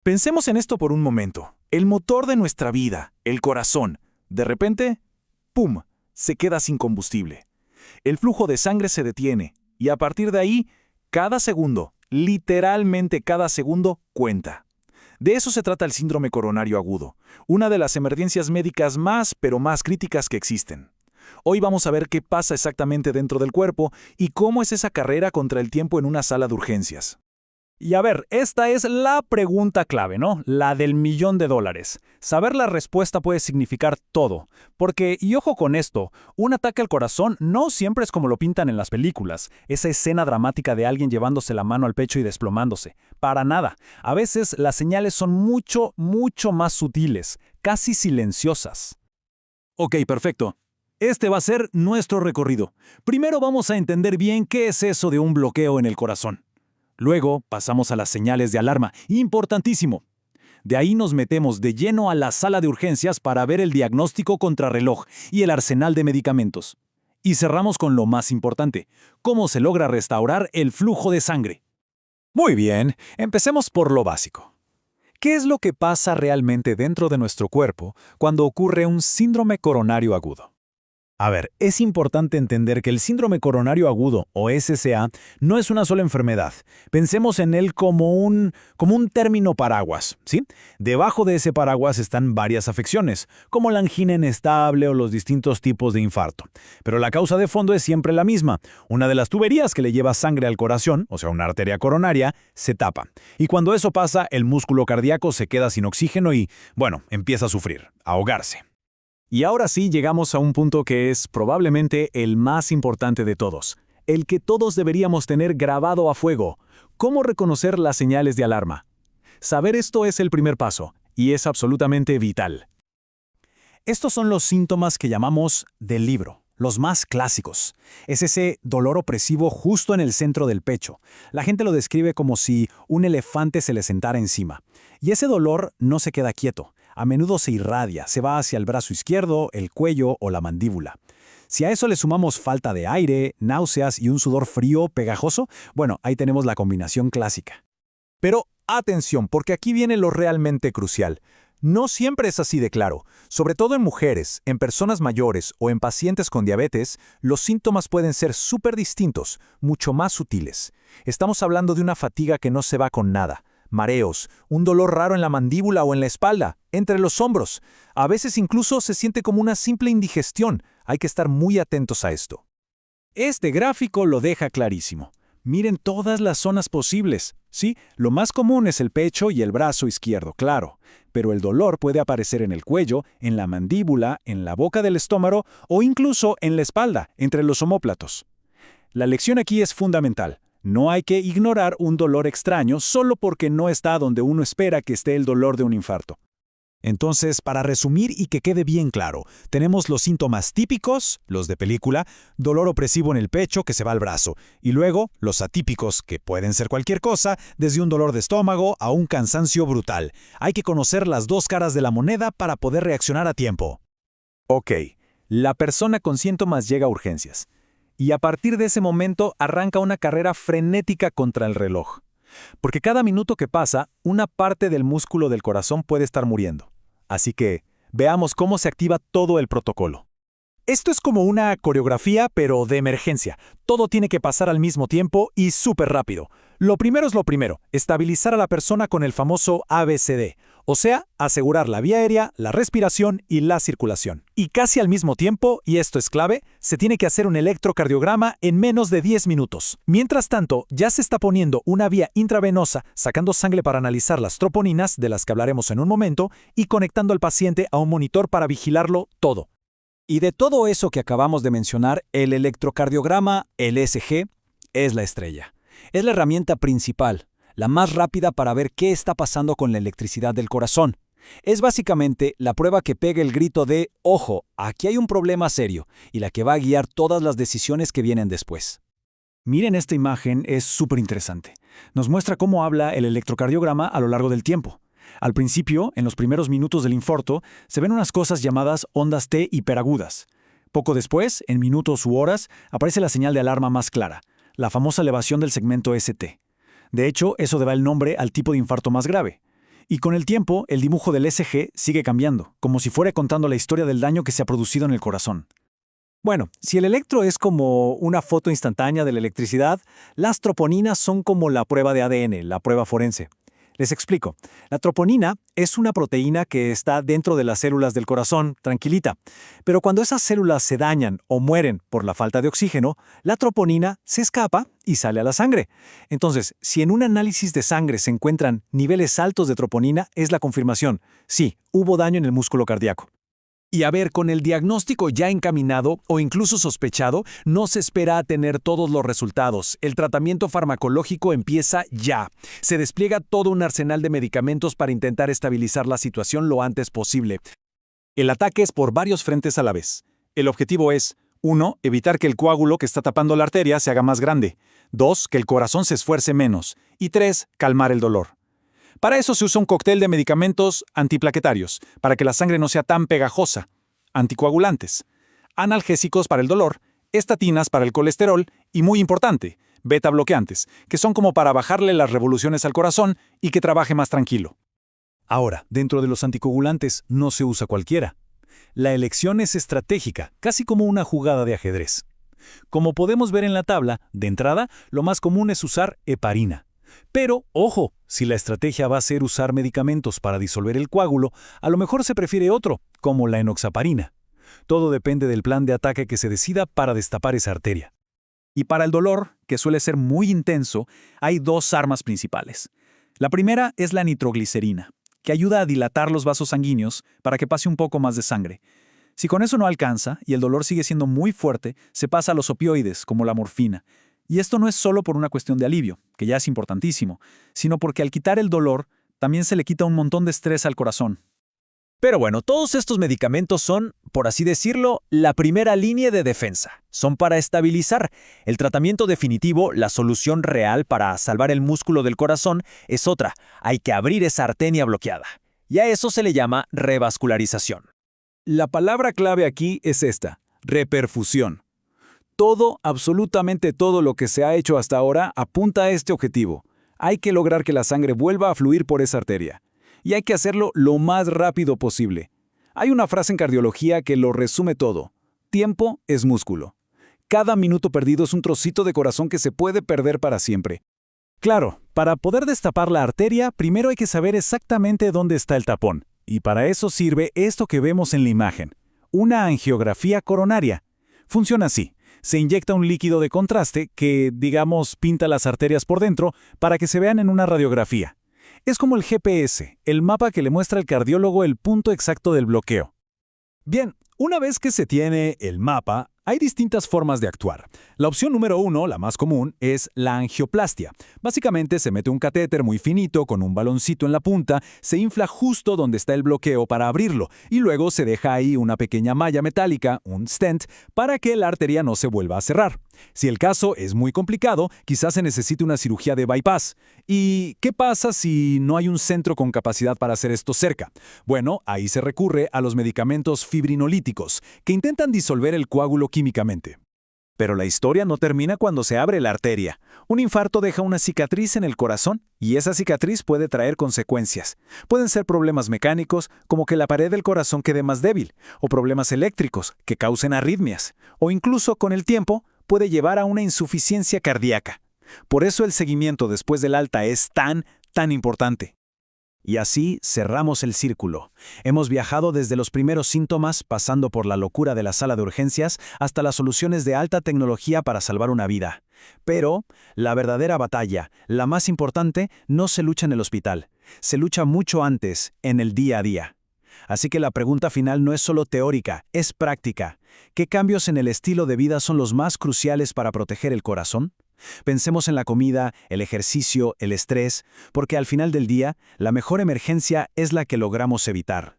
Pensemos en esto por un momento. El motor de nuestra vida, el corazón, de repente, ¡pum!, se queda sin combustible. El flujo de sangre se detiene y a partir de ahí, cada segundo, literalmente cada segundo, cuenta. De eso se trata el síndrome coronario agudo, una de las emergencias médicas más, pero más críticas que existen. Hoy vamos a ver qué pasa exactamente dentro del cuerpo y cómo es esa carrera contra el tiempo en una sala de urgencias. Y a ver, esta es la pregunta clave, ¿no? La del $1.000.000. Saber la respuesta puede significar todo. Porque, y ojo con esto, un ataque al corazón no siempre es como lo pintan en las películas, esa escena dramática de alguien llevándose la mano al pecho y desplomándose. Para nada. A veces las señales son mucho, mucho más sutiles, casi silenciosas. Ok, perfecto. Este va a ser nuestro recorrido. Primero vamos a entender bien qué es eso de un bloqueo en el corazón. Luego pasamos a las señales de alarma, importantísimo. De ahí nos metemos de lleno a la sala de urgencias para ver el diagnóstico contrarreloj y el arsenal de medicamentos. Y cerramos con lo más importante, cómo se logra restaurar el flujo de sangre. Muy bien, empecemos por lo básico. ¿Qué es lo que pasa realmente dentro de nuestro cuerpo cuando ocurre un síndrome coronario agudo? A ver, es importante entender que el síndrome coronario agudo, o SCA, no es una sola enfermedad. Pensemos en él como un término paraguas, ¿sí? Debajo de ese paraguas están varias afecciones, como la angina inestable o los distintos tipos de infarto. Pero la causa de fondo es siempre la misma. Una de las tuberías que le lleva sangre al corazón, o sea, una arteria coronaria, se tapa. Y cuando eso pasa, el músculo cardíaco se queda sin oxígeno y, bueno, empieza a sufrir, a ahogarse. Y ahora sí llegamos a un punto que es probablemente el más importante de todos, el que todos deberíamos tener grabado a fuego. ¿Cómo reconocer las señales de alarma? Saber esto es el primer paso, y es absolutamente vital. Estos son los síntomas que llamamos del libro, los más clásicos. Es ese dolor opresivo justo en el centro del pecho. La gente lo describe como si un elefante se le sentara encima. Y ese dolor no se queda quieto. A menudo se irradia, se va hacia el brazo izquierdo, el cuello o la mandíbula. Si a eso le sumamos falta de aire, náuseas y un sudor frío, pegajoso, bueno, ahí tenemos la combinación clásica. Pero atención, porque aquí viene lo realmente crucial. No siempre es así de claro. Sobre todo en mujeres, en personas mayores o en pacientes con diabetes, los síntomas pueden ser súper distintos, mucho más sutiles. Estamos hablando de una fatiga que no se va con nada. Mareos, un dolor raro en la mandíbula o en la espalda, entre los hombros. A veces incluso se siente como una simple indigestión. Hay que estar muy atentos a esto. Este gráfico lo deja clarísimo. Miren todas las zonas posibles. Sí, lo más común es el pecho y el brazo izquierdo, claro. Pero el dolor puede aparecer en el cuello, en la mandíbula, en la boca del estómago o incluso en la espalda, entre los omóplatos. La lección aquí es fundamental. No hay que ignorar un dolor extraño solo porque no está donde uno espera que esté el dolor de un infarto. Entonces, para resumir y que quede bien claro, tenemos los síntomas típicos, los de película, dolor opresivo en el pecho que se va al brazo, y luego los atípicos, que pueden ser cualquier cosa, desde un dolor de estómago a un cansancio brutal. Hay que conocer las dos caras de la moneda para poder reaccionar a tiempo. Ok, la persona con síntomas llega a urgencias. Y a partir de ese momento arranca una carrera frenética contra el reloj. Porque cada minuto que pasa, una parte del músculo del corazón puede estar muriendo. Así que, veamos cómo se activa todo el protocolo. Esto es como una coreografía, pero de emergencia. Todo tiene que pasar al mismo tiempo y súper rápido. Lo primero es lo primero, estabilizar a la persona con el famoso ABCD. O sea, asegurar la vía aérea, la respiración y la circulación. Y casi al mismo tiempo, y esto es clave, se tiene que hacer un electrocardiograma en menos de 10 minutos. Mientras tanto, ya se está poniendo una vía intravenosa, sacando sangre para analizar las troponinas, de las que hablaremos en un momento, y conectando al paciente a un monitor para vigilarlo todo. Y de todo eso que acabamos de mencionar, el electrocardiograma, el ECG, es la estrella. Es la herramienta principal, la más rápida para ver qué está pasando con la electricidad del corazón. Es básicamente la prueba que pega el grito de «Ojo, aquí hay un problema serio» y la que va a guiar todas las decisiones que vienen después. Miren esta imagen, es súper interesante. Nos muestra cómo habla el electrocardiograma a lo largo del tiempo. Al principio, en los primeros minutos del infarto, se ven unas cosas llamadas ondas T hiperagudas. Poco después, en minutos u horas, aparece la señal de alarma más clara, la famosa elevación del segmento ST. De hecho, eso da el nombre al tipo de infarto más grave. Y con el tiempo, el dibujo del ECG sigue cambiando, como si fuera contando la historia del daño que se ha producido en el corazón. Bueno, si el electro es como una foto instantánea de la electricidad, las troponinas son como la prueba de ADN, la prueba forense. Les explico. La troponina es una proteína que está dentro de las células del corazón, tranquilita. Pero cuando esas células se dañan o mueren por la falta de oxígeno, la troponina se escapa y sale a la sangre. Entonces, si en un análisis de sangre se encuentran niveles altos de troponina, es la confirmación. Sí, hubo daño en el músculo cardíaco. Y a ver, con el diagnóstico ya encaminado o incluso sospechado, no se espera a tener todos los resultados. El tratamiento farmacológico empieza ya. Se despliega todo un arsenal de medicamentos para intentar estabilizar la situación lo antes posible. El ataque es por varios frentes a la vez. El objetivo es, 1. Evitar que el coágulo que está tapando la arteria se haga más grande. 2. Que el corazón se esfuerce menos. Y 3. Calmar el dolor. Para eso se usa un cóctel de medicamentos antiplaquetarios, para que la sangre no sea tan pegajosa, anticoagulantes, analgésicos para el dolor, estatinas para el colesterol y, muy importante, beta bloqueantes, que son como para bajarle las revoluciones al corazón y que trabaje más tranquilo. Ahora, dentro de los anticoagulantes no se usa cualquiera. La elección es estratégica, casi como una jugada de ajedrez. Como podemos ver en la tabla, de entrada, lo más común es usar heparina. Pero, ojo, si la estrategia va a ser usar medicamentos para disolver el coágulo, a lo mejor se prefiere otro, como la enoxaparina. Todo depende del plan de ataque que se decida para destapar esa arteria. Y para el dolor, que suele ser muy intenso, hay dos armas principales. La primera es la nitroglicerina, que ayuda a dilatar los vasos sanguíneos para que pase un poco más de sangre. Si con eso no alcanza y el dolor sigue siendo muy fuerte, se pasa a los opioides, como la morfina. Y esto no es solo por una cuestión de alivio, que ya es importantísimo, sino porque al quitar el dolor, también se le quita un montón de estrés al corazón. Pero bueno, todos estos medicamentos son, por así decirlo, la primera línea de defensa. Son para estabilizar. El tratamiento definitivo, la solución real para salvar el músculo del corazón, es otra. Hay que abrir esa arteria bloqueada. Y a eso se le llama revascularización. La palabra clave aquí es esta: reperfusión. Todo, absolutamente todo lo que se ha hecho hasta ahora apunta a este objetivo. Hay que lograr que la sangre vuelva a fluir por esa arteria. Y hay que hacerlo lo más rápido posible. Hay una frase en cardiología que lo resume todo: tiempo es músculo. Cada minuto perdido es un trocito de corazón que se puede perder para siempre. Claro, para poder destapar la arteria, primero hay que saber exactamente dónde está el tapón. Y para eso sirve esto que vemos en la imagen: una angiografía coronaria. Funciona así. Se inyecta un líquido de contraste que, digamos, pinta las arterias por dentro para que se vean en una radiografía. Es como el GPS, el mapa que le muestra al cardiólogo el punto exacto del bloqueo. Bien, una vez que se tiene el mapa, hay distintas formas de actuar. La opción número 1, la más común, es la angioplastia. Básicamente se mete un catéter muy finito con un baloncito en la punta, se infla justo donde está el bloqueo para abrirlo y luego se deja ahí una pequeña malla metálica, un stent, para que la arteria no se vuelva a cerrar. Si el caso es muy complicado, quizás se necesite una cirugía de bypass. ¿Y qué pasa si no hay un centro con capacidad para hacer esto cerca? Bueno, ahí se recurre a los medicamentos fibrinolíticos, que intentan disolver el coágulo químicamente. Pero la historia no termina cuando se abre la arteria. Un infarto deja una cicatriz en el corazón y esa cicatriz puede traer consecuencias. Pueden ser problemas mecánicos, como que la pared del corazón quede más débil, o problemas eléctricos, que causen arritmias, o incluso, con el tiempo, puede llevar a una insuficiencia cardíaca. Por eso el seguimiento después del alta es tan importante. Y así cerramos el círculo. Hemos viajado desde los primeros síntomas, pasando por la locura de la sala de urgencias, hasta las soluciones de alta tecnología para salvar una vida. Pero la verdadera batalla, la más importante, no se lucha en el hospital. Se lucha mucho antes, en el día a día. Así que la pregunta final no es solo teórica, es práctica. ¿Qué cambios en el estilo de vida son los más cruciales para proteger el corazón? Pensemos en la comida, el ejercicio, el estrés, porque al final del día, la mejor emergencia es la que logramos evitar.